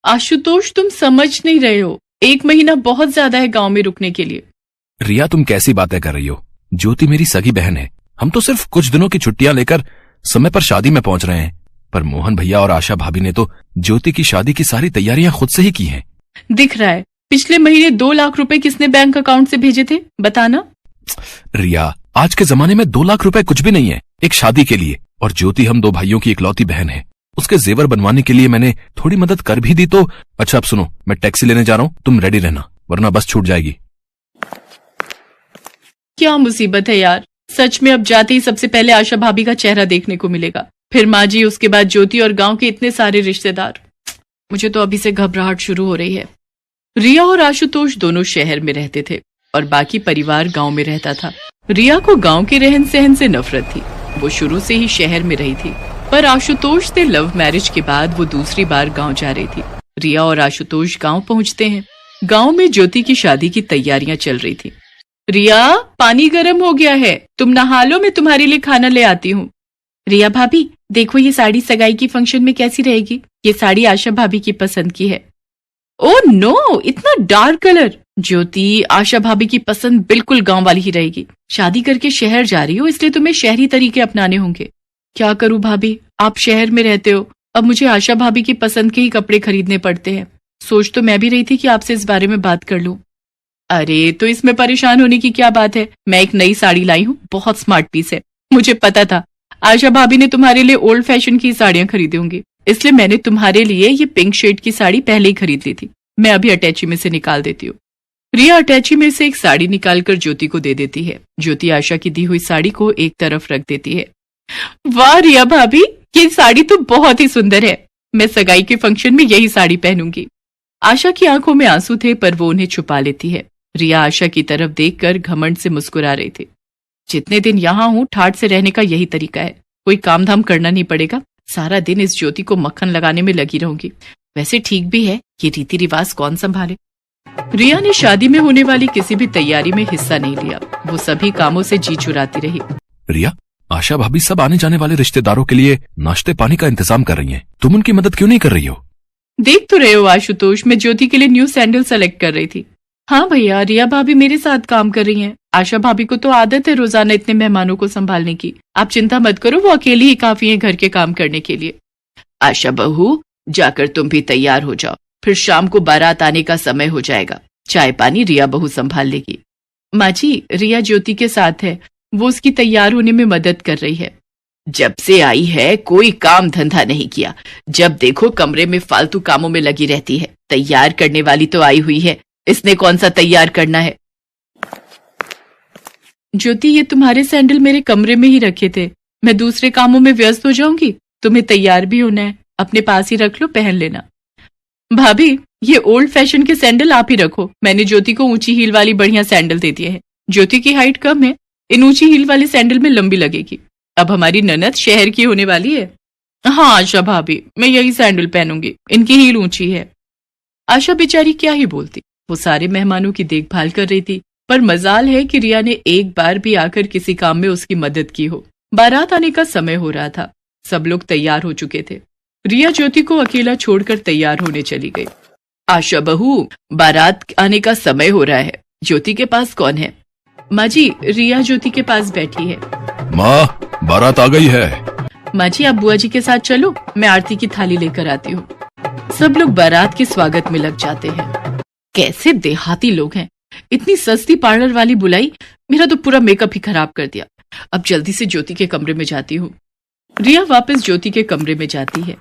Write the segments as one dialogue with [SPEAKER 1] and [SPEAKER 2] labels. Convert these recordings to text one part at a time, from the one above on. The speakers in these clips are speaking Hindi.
[SPEAKER 1] आशुतोष, तुम समझ नहीं रहे हो, 1 महीना बहुत ज्यादा है गांव में रुकने के लिए।
[SPEAKER 2] रिया, तुम कैसी बातें कर रही हो? ज्योति मेरी सगी बहन है। हम तो सिर्फ कुछ दिनों की छुट्टियां लेकर समय पर शादी में पहुंच रहे हैं, पर मोहन भैया और आशा भाभी ने तो ज्योति की शादी की सारी तैयारियां खुद से ही की हैं।
[SPEAKER 1] दिख रहा है। पिछले महीने 2 लाख रुपए किसने बैंक अकाउंट से भेजे थे, बताना।
[SPEAKER 2] रिया, आज के जमाने में 2 लाख रुपए कुछ भी नहीं है एक शादी के लिए। और ज्योति हम 2 भाइयों की इकलौती बहन है, उसके जेवर बनवाने के लिए मैंने थोड़ी मदद कर भी दी तो। अच्छा अब सुनो, मैं टैक्सी लेने जा रहा हूँ, तुम रेडी रहना वरना बस छूट जाएगी।
[SPEAKER 1] क्या मुसीबत है यार, सच में अब जाते ही सबसे पहले आशा भाभी का चेहरा देखने को मिलेगा, फिर माँ जी, उसके बाद ज्योति और गांव के इतने सारे रिश्तेदार। मुझे तो अभी से घबराहट शुरू हो रही है। रिया और आशुतोष दोनों शहर में रहते थे और बाकी परिवार गांव में रहता था। रिया को गांव के रहन सहन से नफरत थी, वो शुरू से ही शहर में रही थी, पर आशुतोष से लव मैरिज के बाद वो दूसरी बार गांव जा रही थी। रिया और आशुतोष गांव पहुंचते हैं। गांव में ज्योति की शादी की तैयारियां चल रही थी। रिया, पानी गर्म हो गया है, तुम नहा लो, मैं तुम्हारे लिए खाना ले आती हूँ। रिया भाभी, देखो ये साड़ी सगाई की फंक्शन में कैसी रहेगी। ये साड़ी आशा भाभी की पसंद की है। ओह नो, इतना डार्क कलर। ज्योति, आशा भाभी की पसंद बिल्कुल गांव वाली ही रहेगी। शादी करके शहर जा रही हो, इसलिए तुम्हें शहरी तरीके अपनाने होंगे। क्या करूं भाभी, आप शहर में रहते हो, अब मुझे आशा भाभी की पसंद के ही कपड़े खरीदने पड़ते हैं। सोच तो मैं भी रही थी कि आपसे इस बारे में बात कर लूं। अरे तो इसमें परेशान होने की क्या बात है, मैं एक नई साड़ी लाई हूँ, बहुत स्मार्ट पीस है। मुझे पता था आशा भाभी ने तुम्हारे लिए ओल्ड फैशन की साड़ियां खरीदी होंगी, इसलिए मैंने तुम्हारे लिए ये पिंक शेड की साड़ी पहले ही खरीद ली थी। मैं अभी अटैची में से निकाल देती हूँ। रिया अटैची में से एक साड़ी निकालकर ज्योति को दे देती है। ज्योति आशा की दी हुई साड़ी को एक तरफ रख देती है। वाह रिया भाभी, ये साड़ी तो बहुत ही सुंदर है, मैं सगाई के फंक्शन में यही साड़ी पहनूंगी। आशा की आंखों में आंसू थे, पर वो उन्हें छुपा लेती है। रिया आशा की तरफ देखकर घमंड से मुस्कुरा रही थी। जितने दिन यहाँ हूँ, ठाठ से रहने का यही तरीका है, कोई काम धाम करना नहीं पड़ेगा, सारा दिन इस ज्योति को मक्खन लगाने में लगी रहूंगी। वैसे ठीक भी है, ये रीति रिवाज कौन संभाले। रिया ने शादी में होने वाली किसी भी तैयारी में हिस्सा नहीं लिया, वो सभी कामों से जी चुराती रही।
[SPEAKER 2] रिया, आशा भाभी सब आने जाने वाले रिश्तेदारों के लिए नाश्ते पानी का इंतजाम कर रही हैं, तुम उनकी मदद क्यों नहीं कर रही हो?
[SPEAKER 1] देख तो रहे हो आशुतोष, मैं ज्योति के लिए न्यू सैंडल सेलेक्ट कर रही थी। हाँ भैया, रिया भाभी मेरे साथ काम कर रही हैं। आशा भाभी को तो आदत है रोजाना इतने मेहमानों को संभालने की, आप चिंता मत करो, वो अकेली ही काफी है घर के काम करने के लिए। आशा बहू, जाकर तुम भी तैयार हो जाओ, फिर शाम को बारात आने का समय हो जाएगा, चाय पानी रिया बहू संभाल लेगी। माँ जी, रिया ज्योति के साथ है, वो उसकी तैयार होने में मदद कर रही है। जब से आई है कोई काम धंधा नहीं किया, जब देखो कमरे में फालतू कामों में लगी रहती है। तैयार करने वाली तो आई हुई है, इसने कौन सा तैयार करना है। ज्योति, ये तुम्हारे सैंडल मेरे कमरे में ही रखे थे, मैं दूसरे कामों में व्यस्त हो जाऊंगी, तुम्हें तैयार भी होना है, अपने पास ही रख लो, पहन लेना। भाभी, ये ओल्ड फैशन के सैंडल आप ही रखो, मैंने ज्योति को ऊंची हील वाली बढ़िया सैंडल दे दिए हैं। ज्योति की हाइट कम है, इन ऊंची हील वाले सैंडल में लंबी लगेगी। अब हमारी ननद शहर की होने वाली है। हाँ आशा भाभी, मैं यही सैंडल पहनूंगी, इनकी हील ऊंची है। आशा बेचारी क्या ही बोलती, वो सारे मेहमानों की देखभाल कर रही थी, पर मजाल है कि रिया ने एक बार भी आकर किसी काम में उसकी मदद की हो। बारात आने का समय हो रहा था, सब लोग तैयार हो चुके थे। रिया ज्योति को अकेला छोड़कर तैयार होने चली गई। आशा बहू, बारात आने का समय हो रहा है, ज्योति के पास कौन है? माँ जी, रिया ज्योति के पास बैठी है।
[SPEAKER 2] माँ, बारात आ गई है।
[SPEAKER 1] माँ जी, आप बुआ जी के साथ चलो, मैं आरती की थाली लेकर आती हूँ। सब लोग बारात के स्वागत में लग जाते हैं। कैसे देहाती लोग हैं, इतनी सस्ती पार्लर वाली बुलाई, मेरा तो पूरा मेकअप ही खराब कर दिया। अब जल्दी से ज्योति के कमरे में जाती हूँ। रिया वापस ज्योति के कमरे में जाती है।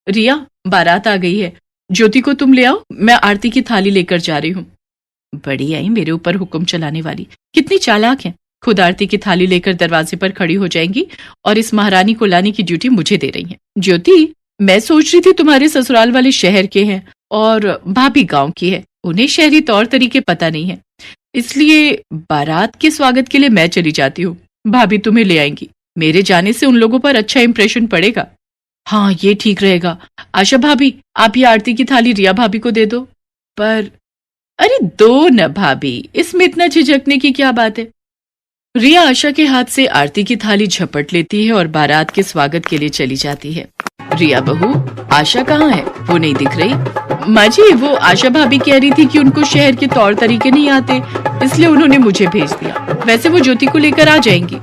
[SPEAKER 1] रिया, बारात आ गई है, ज्योति को तुम ले आओ, मैं आरती की थाली लेकर जा रही हूँ। बड़ी आई मेरे ऊपर हुक्म चलाने वाली, कितनी चालाक है, खुद आरती की थाली लेकर दरवाजे पर खड़ी हो जाएंगी और इस महारानी को लाने की ड्यूटी मुझे दे रही है। ज्योति, मैं सोच रही थी तुम्हारे ससुराल वाले शहर के हैं और भाभी गांव की है, उन्हें शहरी तौर तरीके पता नहीं है, इसलिए बारात के स्वागत के लिए मैं चली जाती हूँ, भाभी तुम्हें ले आएंगी, मेरे जाने से उन लोगों पर अच्छा इंप्रेशन पड़ेगा। हाँ ये ठीक रहेगा। आशा भाभी, आप ये आरती की थाली रिया भाभी को दे दो। पर अरे दो न भाभी, इसमें इतना झिझकने की क्या बात है। रिया आशा के हाथ से आरती की थाली झपट लेती है और बारात के स्वागत के लिए चली जाती है। रिया बहू, आशा कहाँ है? वो नहीं दिख रही। माँ जी, वो आशा भाभी कह रही थी कि उनको शहर के तौर तरीके नहीं आते, इसलिए उन्होंने मुझे भेज दिया। वैसे वो ज्योति को लेकर आ जाएंगी।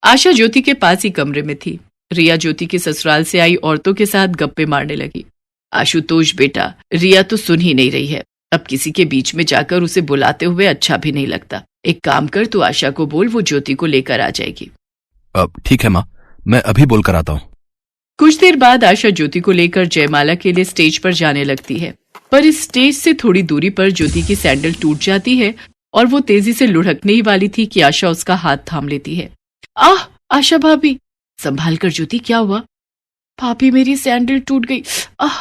[SPEAKER 1] आशा ज्योति के पास ही कमरे में थी। रिया ज्योति के ससुराल से आई औरतों के साथ गप्पे मारने लगी। आशुतोष बेटा, रिया तो सुन ही नहीं रही है। अब किसी के बीच में जाकर उसे बुलाते हुए अच्छा भी नहीं लगता। एक काम कर, तू आशा को बोल, वो ज्योति को लेकर आ जाएगी।
[SPEAKER 2] ठीक है माँ, मैं अभी बोल कर आता हूँ।
[SPEAKER 1] कुछ देर बाद आशा ज्योति को लेकर जयमाला के लिए स्टेज पर जाने लगती है, पर इस स्टेज से थोड़ी दूरी पर ज्योति की सैंडल टूट जाती है और वो तेजी से लुढ़कने ही वाली थी कि आशा उसका हाथ थाम लेती है। आह आशा भाभी! संभाल कर ज्योति, क्या हुआ? भाभी, मेरी सैंडल टूट गई। आह!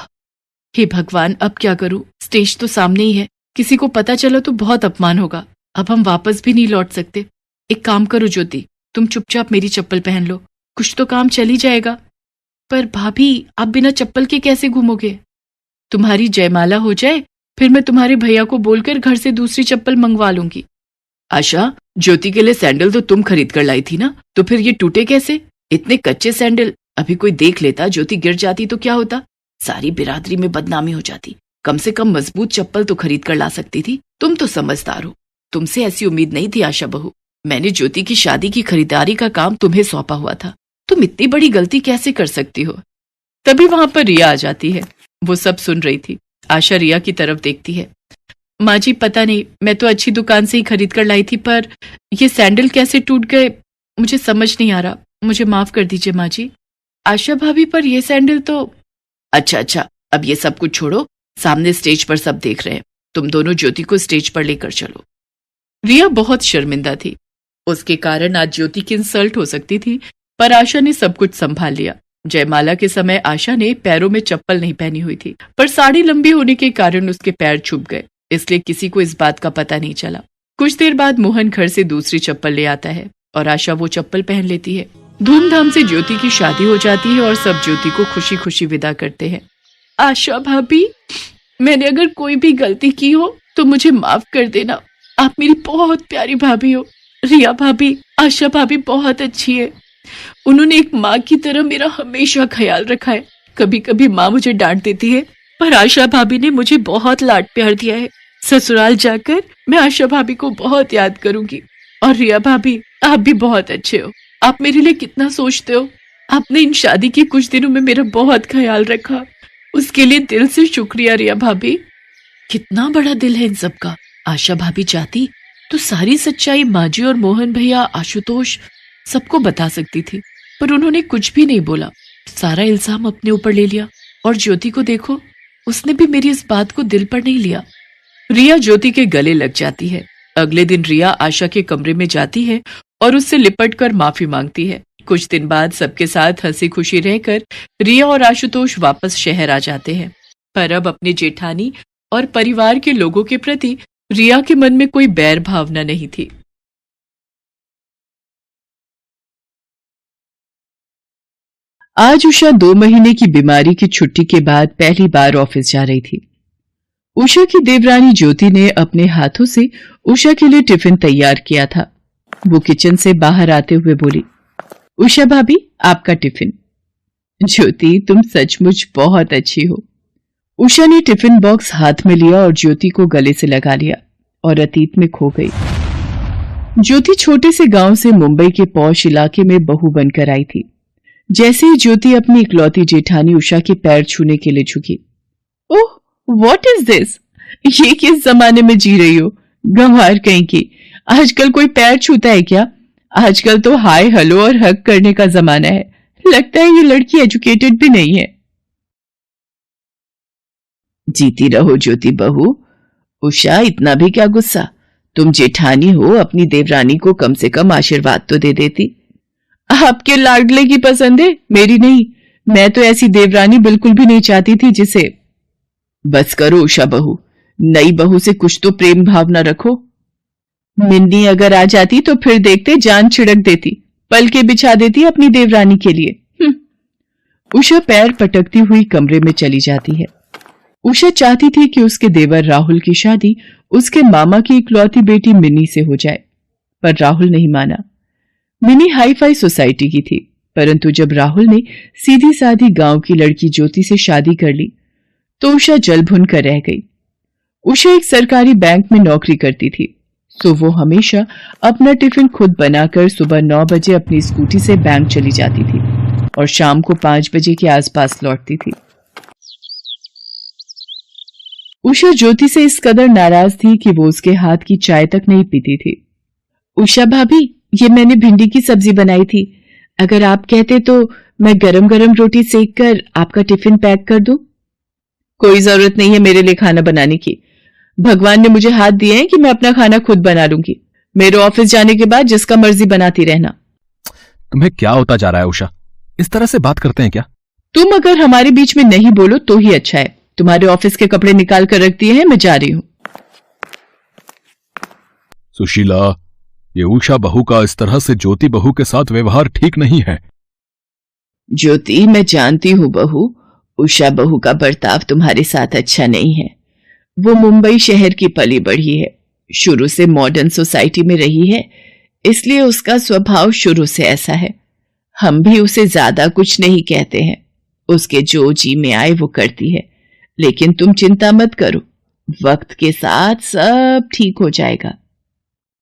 [SPEAKER 1] हे भगवान, अब क्या करूं? स्टेज तो सामने ही है, किसी को पता चला तो बहुत अपमान होगा। अब हम वापस भी नहीं लौट सकते। एक काम करो ज्योति, तुम चुपचाप मेरी चप्पल पहन लो, कुछ तो काम चल ही जाएगा। पर भाभी, आप बिना चप्पल के कैसे घूमोगे? तुम्हारी जयमाला हो जाए, फिर मैं तुम्हारे भैया को बोलकर घर से दूसरी चप्पल मंगवा लूंगी। आशा, ज्योति के लिए सैंडल तो तुम खरीद कर लाई थी ना, तो फिर ये टूटे कैसे? इतने कच्चे सैंडल, अभी कोई देख लेता, ज्योति गिर जाती तो क्या होता? सारी बिरादरी में बदनामी हो जाती। कम से कम मजबूत चप्पल तो खरीद कर ला सकती थी। तुम तो समझदार हो, तुमसे ऐसी उम्मीद नहीं थी आशा बहू। मैंने ज्योति की शादी की खरीदारी का काम तुम्हें सौंपा हुआ था, तुम इतनी बड़ी गलती कैसे कर सकती हो? तभी वहां पर रिया आ जाती है। वो सब सुन रही थी। आशा रिया की तरफ देखती है। माँ जी, पता नहीं, मैं तो अच्छी दुकान से ही खरीद कर लाई थी, पर ये सैंडल कैसे टूट गए मुझे समझ नहीं आ रहा। मुझे माफ कर दीजिए माँ जी। आशा भाभी, पर ये सैंडल तो... अच्छा, अब ये सब कुछ छोड़ो, सामने स्टेज पर सब देख रहे हैं, तुम दोनों ज्योति को स्टेज पर लेकर चलो। रिया बहुत शर्मिंदा थी। उसके कारण आज ज्योति की इंसल्ट हो सकती थी, पर आशा ने सब कुछ संभाल लिया। जयमाला के समय आशा ने पैरों में चप्पल नहीं पहनी हुई थी, पर साड़ी लंबी होने के कारण उसके पैर छुप गए, इसलिए किसी को इस बात का पता नहीं चला। कुछ देर बाद मोहन घर से दूसरी चप्पल ले आता है और आशा वो चप्पल पहन लेती है। धूमधाम से ज्योति की शादी हो जाती है और सब ज्योति को खुशी खुशी विदा करते हैं। आशा भाभी, मैंने अगर कोई भी गलती की हो तो मुझे माफ कर देना। आप मेरी बहुत प्यारी भाभी हो। रिया भाभी, आशा भाभी बहुत अच्छी है। उन्होंने एक माँ की तरह मेरा हमेशा ख्याल रखा है। कभी कभी माँ मुझे डांट देती है, पर आशा भाभी ने मुझे बहुत लाड प्यार दिया है। ससुराल जाकर मैं आशा भाभी को बहुत याद करूंगी। और रिया भाभी, आप भी बहुत अच्छे हो। आप मेरे लिए कितना सोचते हो। आपने इन शादी के कुछ दिनों में मेरा बहुत ख्याल रखा, उसके लिए दिल से शुक्रिया रिया भाभी। कितना बड़ा दिल है इन सबका। आशा भाभी चाहती तो सारी सच्चाई माँ जी और मोहन भैया, आशुतोष सबको बता सकती थी, पर उन्होंने कुछ भी नहीं बोला। सारा इल्जाम अपने ऊपर ले लिया। और ज्योति को देखो, उसने भी मेरी इस बात को दिल पर नहीं लिया। रिया ज्योति के गले लग जाती है। अगले दिन रिया आशा के कमरे में जाती है और उससे लिपट कर माफी मांगती है। कुछ दिन बाद सबके साथ हंसी खुशी रहकर रिया और आशुतोष वापस शहर आ जाते हैं, पर अब अपने जेठानी और परिवार के लोगों के प्रति रिया के मन में कोई बैर भावना नहीं थी। आज उषा 2 महीने की बीमारी की छुट्टी के बाद पहली बार ऑफिस जा रही थी। उषा की देवरानी ज्योति ने अपने हाथों से उषा के लिए टिफिन तैयार किया था। वो किचन से बाहर आते हुए बोली, उषा भाभी, आपका टिफिन। ज्योति, तुम सचमुच बहुत अच्छी हो। उषा ने टिफिन बॉक्स हाथ में लिया और ज्योति को गले से लगा लिया और अतीत में खो गई। ज्योति छोटे से गांव से मुंबई के पॉश इलाके में बहू बनकर आई थी। जैसे ही ज्योति अपनी इकलौती जेठानी उषा के पैर छूने के लिए झुकी, ओह, व्हाट इज दिस? ये किस जमाने में जी रही हो? गंवार कहीं की, आजकल कोई पैर छूता है क्या? आजकल तो हाय हेलो और हग करने का जमाना है। लगता है ये लड़की एजुकेटेड भी नहीं है। जीती रहो ज्योति बहू। उषा, इतना भी क्या गुस्सा? तुम जेठानी हो, अपनी देवरानी को कम से कम आशीर्वाद तो दे देती। आपके लाडले की पसंद है, मेरी नहीं। मैं तो ऐसी देवरानी बिल्कुल भी नहीं चाहती थी जिसे... बस करो उषा बहू, नई बहू से कुछ तो प्रेम भावना रखो। मिन्नी अगर आ जाती तो फिर देखते जान छिड़क देती, पलके बिछा देती अपनी देवरानी के लिए। उषा पैर पटकती हुई कमरे में चली जाती है। उषा चाहती थी कि उसके देवर राहुल की शादी उसके मामा की इकलौती बेटी मिनी से हो जाए, पर राहुल नहीं माना। मिनी हाई फाई सोसाइटी की थी,
[SPEAKER 3] परंतु जब राहुल ने सीधी सादी गांव की लड़की ज्योति से शादी कर ली तो उषा जल भुन कर रह गई। उषा एक सरकारी बैंक में नौकरी करती थी, सो वो हमेशा अपना टिफिन खुद बनाकर सुबह 9 बजे अपनी स्कूटी से बैंक चली जाती थी और शाम को 5 बजे के आसपास लौटती थी। उषा ज्योति से इस कदर नाराज थी कि वो उसके हाथ की चाय तक नहीं पीती थी। उषा भाभी, ये मैंने भिंडी की सब्जी बनाई थी, अगर आप कहते तो मैं गरम गरम रोटी सेक कर आपका टिफिन पैक कर दूं। कोई जरूरत नहीं है मेरे लिए खाना बनाने की। भगवान ने मुझे हाथ दिए हैं कि मैं अपना खाना खुद बना लूंगी। मेरे ऑफिस जाने के बाद जिसका मर्जी बनाती रहना।
[SPEAKER 2] तुम्हें क्या होता जा रहा है उषा? इस तरह से बात करते हैं क्या?
[SPEAKER 3] तुम अगर हमारे बीच में नहीं बोलो तो ही अच्छा है। तुम्हारे ऑफिस के कपड़े निकाल कर रख दिए हैं, मैं जा रही हूं।
[SPEAKER 2] सुशीला, ये उषा बहू का इस तरह से ज्योति बहू के साथ व्यवहार ठीक नहीं है।
[SPEAKER 3] ज्योति, मैं जानती हूं बहू, उषा बहू का बर्ताव तुम्हारे साथ अच्छा नहीं है। वो मुंबई शहर की पली बढ़ी है, शुरू से मॉडर्न सोसाइटी में रही है, इसलिए उसका स्वभाव शुरू से ऐसा है। हम भी उसे ज्यादा कुछ नहीं कहते हैं, उसके जो जी में आए वो करती है। लेकिन तुम चिंता मत करो, वक्त के साथ सब ठीक हो जाएगा।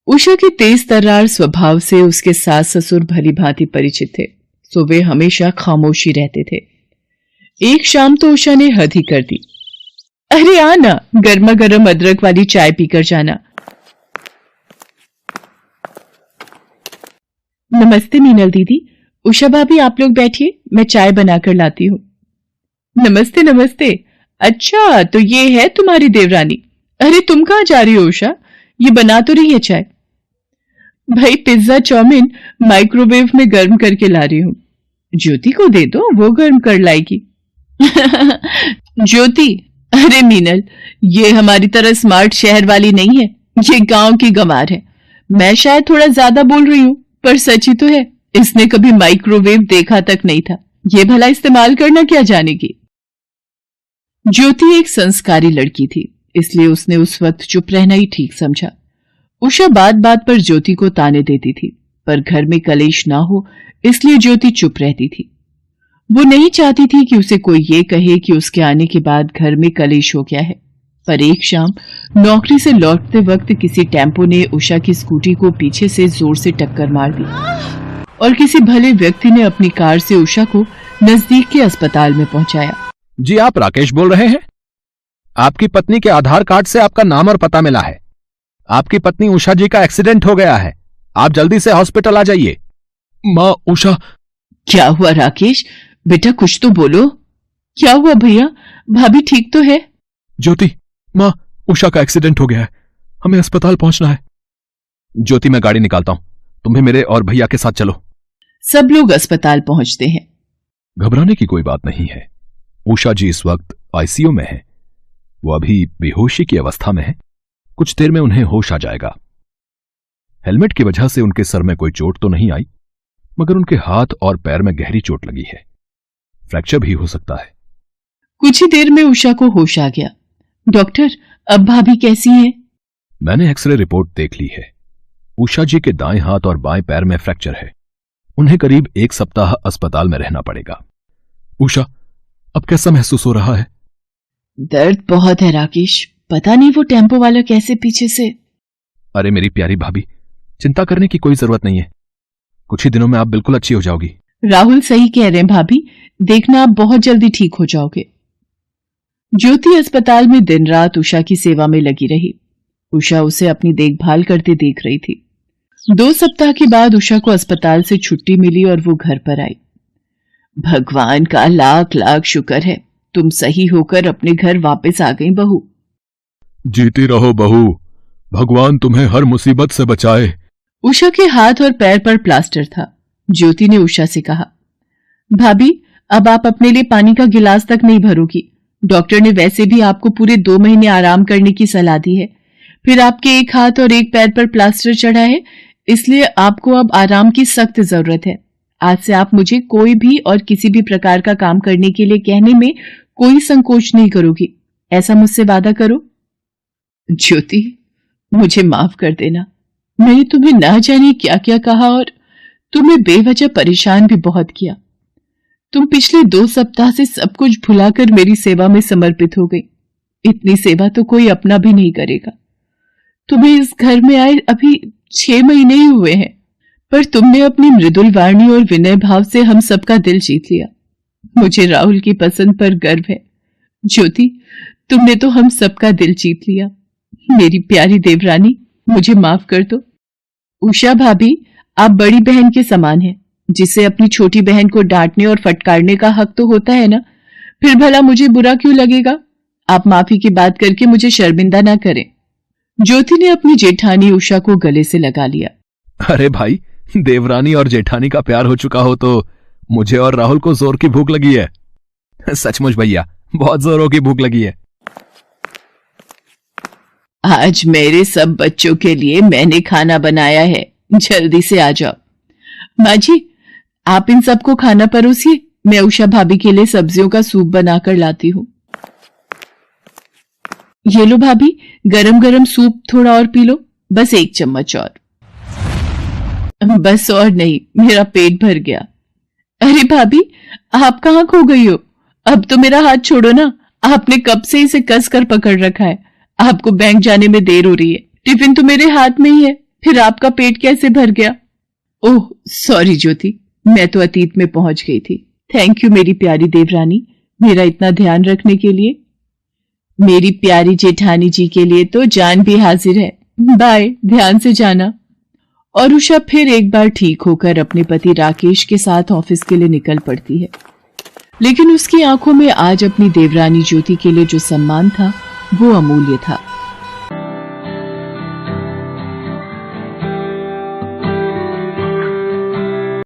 [SPEAKER 3] उषा के तेज तर्रार स्वभाव से उसके सास ससुर भली भांति परिचित थे, सो वे हमेशा खामोशी रहते थे। एक शाम तो उषा ने हद ही कर दी। अरे आना, गर्मा गर्म अदरक वाली चाय पीकर जाना। नमस्ते मीनल दीदी। उषा भाभी, आप लोग बैठिए, मैं चाय बनाकर लाती हूँ। नमस्ते नमस्ते। अच्छा, तो ये है तुम्हारी देवरानी। अरे तुम कहाँ जा रही हो उषा? ये बना तो रही है चाय। भाई पिज्जा चाउमीन माइक्रोवेव में गर्म करके ला रही हूं। ज्योति को दे दो, वो गर्म कर लाएगी। ज्योति, अरे मीनल, ये हमारी तरह स्मार्ट शहर वाली नहीं है, ये गांव की गंवार है। मैं शायद थोड़ा ज्यादा बोल रही हूं, पर सच ही तो है, इसने कभी माइक्रोवेव देखा तक नहीं था, ये भला इस्तेमाल करना क्या जानेगी। ज्योति एक संस्कारी लड़की थी, इसलिए उसने उस वक्त चुप रहना ही ठीक समझा। उषा बात बात पर ज्योति को ताने देती थी, पर घर में कलेश ना हो इसलिए ज्योति चुप रहती थी। वो नहीं चाहती थी कि उसे कोई ये कहे कि उसके आने के बाद घर में कलेश हो गया है। पर एक शाम नौकरी से लौटते वक्त किसी टेम्पो ने उषा की स्कूटी को पीछे से जोर से टक्कर मार दी और किसी भले व्यक्ति ने अपनी कार से उषा को नजदीक के अस्पताल में पहुंचाया।
[SPEAKER 2] जी, आप राकेश बोल रहे हैं? आपकी पत्नी के आधार कार्ड से आपका नाम और पता मिला है। आपकी पत्नी उषा जी का एक्सीडेंट हो गया है, आप जल्दी से हॉस्पिटल आ जाइए। माँ उषा।
[SPEAKER 3] क्या हुआ राकेश? बेटा कुछ तो बोलो। क्या हुआ भैया? भाभी ठीक तो है?
[SPEAKER 2] ज्योति, माँ उषा का एक्सीडेंट हो गया है, हमें अस्पताल पहुंचना है। ज्योति, मैं गाड़ी निकालता हूं, तुम्हें मेरे और भैया के साथ चलो।
[SPEAKER 3] सब लोग अस्पताल पहुंचते हैं।
[SPEAKER 2] घबराने की कोई बात नहीं है, उषा जी इस वक्त आईसीयू में है, वो अभी बेहोशी की अवस्था में है, कुछ देर में उन्हें होश आ जाएगा। हेलमेट की वजह से उनके सर में कोई चोट तो नहीं आई, मगर उनके हाथ और पैर में गहरी चोट लगी है, फ्रैक्चर भी हो सकता है।
[SPEAKER 3] कुछ ही देर में उषा को होश आ गया। डॉक्टर, अब भाभी कैसी हैं?
[SPEAKER 2] मैंने एक्सरे रिपोर्ट देख ली है। उषा जी के दाएं हाथ और बाएं पैर में फ्रैक्चर है, उन्हें करीब 1 सप्ताह अस्पताल में रहना पड़ेगा। उषा, अब कैसा महसूस हो रहा है?
[SPEAKER 3] दर्द बहुत है राकेश, पता नहीं वो टेम्पो वाला कैसे पीछे से।
[SPEAKER 2] अरे मेरी प्यारी भाभी, चिंता करने की कोई जरूरत नहीं है, कुछ ही दिनों में आप बिल्कुल अच्छी हो जाओगी।
[SPEAKER 3] राहुल सही कह रहे हैं भाभी, देखना आप बहुत जल्दी ठीक हो जाओगे। ज्योति अस्पताल में दिन रात उषा की सेवा में लगी रही। उषा उसे अपनी देखभाल करते देख रही थी। 2 सप्ताह के बाद उषा को अस्पताल से छुट्टी मिली और वो घर पर आई। भगवान का लाख लाख शुक्र है, तुम सही होकर अपने घर वापस आ गई बहू।
[SPEAKER 2] जीती रहो बहू, भगवान तुम्हें हर मुसीबत से बचाए।
[SPEAKER 3] उषा के हाथ और पैर पर प्लास्टर था। ज्योति ने उषा से कहा, भाभी अब आप अपने लिए पानी का गिलास तक नहीं भरोगी, डॉक्टर ने वैसे भी आपको पूरे 2 महीने आराम करने की सलाह दी है, फिर आपके एक हाथ और एक पैर पर प्लास्टर चढ़ा है, इसलिए आपको अब आराम की सख्त जरूरत है। आज से आप मुझे कोई भी और किसी भी प्रकार का काम करने के लिए कहने में कोई संकोच नहीं करोगी, ऐसा मुझसे वादा करो। ज्योति, मुझे माफ कर देना, मैंने तुम्हें ना जाने क्या क्या कहा और तुम्हें बेवजह परेशान भी बहुत किया। तुम पिछले 2 सप्ताह से सब कुछ भुलाकर मेरी सेवा में समर्पित हो गई। इतनी सेवा तो कोई अपना भी नहीं करेगा। तुम्हें इस घर में आए अभी 6 महीने ही हुए हैं, पर तुमने अपनी मृदुल वाणी और विनय भाव से हम सबका दिल जीत लिया। मुझे राहुल की पसंद पर गर्व है। ज्योति, तुमने तो हम सबका दिल जीत लिया। मेरी प्यारी देवरानी, मुझे माफ कर दो। उषा भाभी, आप बड़ी बहन के समान हैं, जिसे अपनी छोटी बहन को डांटने और फटकारने का हक तो होता है ना। फिर भला मुझे बुरा क्यों लगेगा? आप माफी की बात करके मुझे शर्मिंदा ना करें। ज्योति ने अपनी जेठानी उषा को गले से लगा लिया।
[SPEAKER 2] अरे भाई, देवरानी और जेठानी का प्यार हो चुका हो तो मुझे और राहुल को जोर की भूख लगी है। सचमुच भैया, बहुत जोरों की भूख लगी है।
[SPEAKER 3] आज मेरे सब बच्चों के लिए मैंने खाना बनाया है, जल्दी से आ जाओ। माँ जी, आप इन सबको खाना परोसिए, मैं उषा भाभी के लिए सब्जियों का सूप बनाकर लाती हूँ। ये लो भाभी, गरम गरम सूप थोड़ा और पी लो, बस 1 चम्मच और। बस और नहीं, मेरा पेट भर गया। अरे भाभी, आप कहाँ खो गई हो? अब तो मेरा हाथ छोड़ो ना, आपने कब से इसे कस कर पकड़ रखा है। आपको बैंक जाने में देर हो रही है, टिफिन तो मेरे हाथ में ही है, फिर आपका पेट कैसे भर गया? ओह सॉरी ज्योति, मैं तो अतीत में पहुंच गई थी। थैंक यू मेरी प्यारी देवरानी, मेरा इतना ध्यान रखने के लिए। मेरी प्यारी जेठानी जी के लिए तो जान भी हाजिर है। बाय, ध्यान से जाना। और उषा फिर एक बार ठीक होकर अपने पति राकेश के साथ ऑफिस के लिए निकल पड़ती है। लेकिन उसकी आंखों में आज अपनी देवरानी ज्योति के लिए जो सम्मान था वो अमूल्य था।